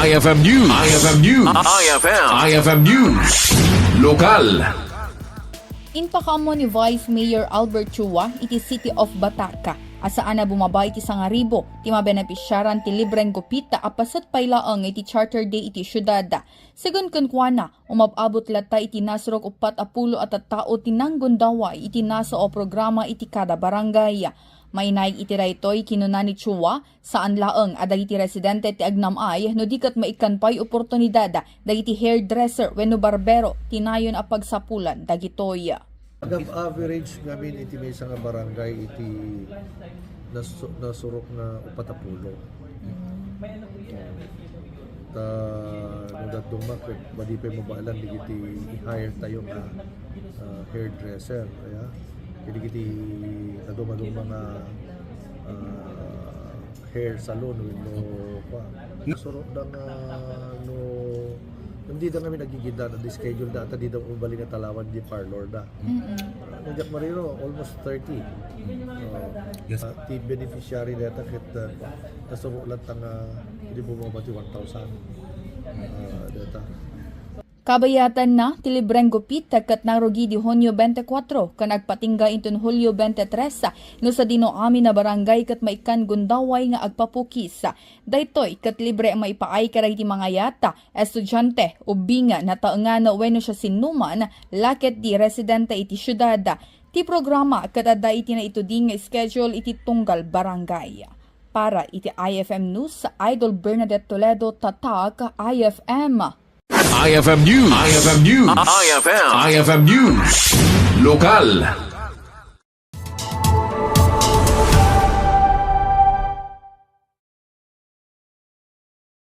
IFM News. IFM News. IFM News. Lokal. Inpakamo ni Vice Mayor Albert Chua iti City of Batac. Asaan na bumaba iti 1,000 ti mabenepisyaran ti Libreng Gupit apasat paylaang iti Charter Day iti syudad. Segun kunkwana, umababot lata iti nasrok 40 at tao tinanggon daway iti naso o programa iti kada barangay. Mainay iti raytoy kinuna ni Chua, saan laeng adag iti residente ti agnamay no dikat maikanpay oportunidad dagiti hairdresser wenno barbero tinayon a pagsapulan dagitoy. Average ngamin iti may nga barangay iti nasurok na 40. Nudat dumak madipay mabalan digiti i-hire tayo nga hairdresser. Jadi kiti naduma-duma nga hair salon no pa. Surok na no hindi na kami nagigida na schedule data di daw ubaling at talawan di parlor da. Nagyak marino almost 30. Yes. Ti beneficiary data kit nasurok lang tanga hindi bumaba ti 1,000 data. Kabayatan na ti Libreng Gupit kat narugi di Hunyo 24 kan agpatingga inton Hulyo 23 no sa dino amin na barangay kat maikan gundaway nga agpapukis. Daytoy kat libre maipaay karay ti mga yata, estudyante o binga na taengano wenno siya sinuman laket di residente iti syudad. Ti programa kat adda iti na ituding nga schedule iti tunggal barangay. Para iti IFM News, Idol Bernadette Toledo, Tatak, IFM. IFM News. IFM News. IFM News. Lokal.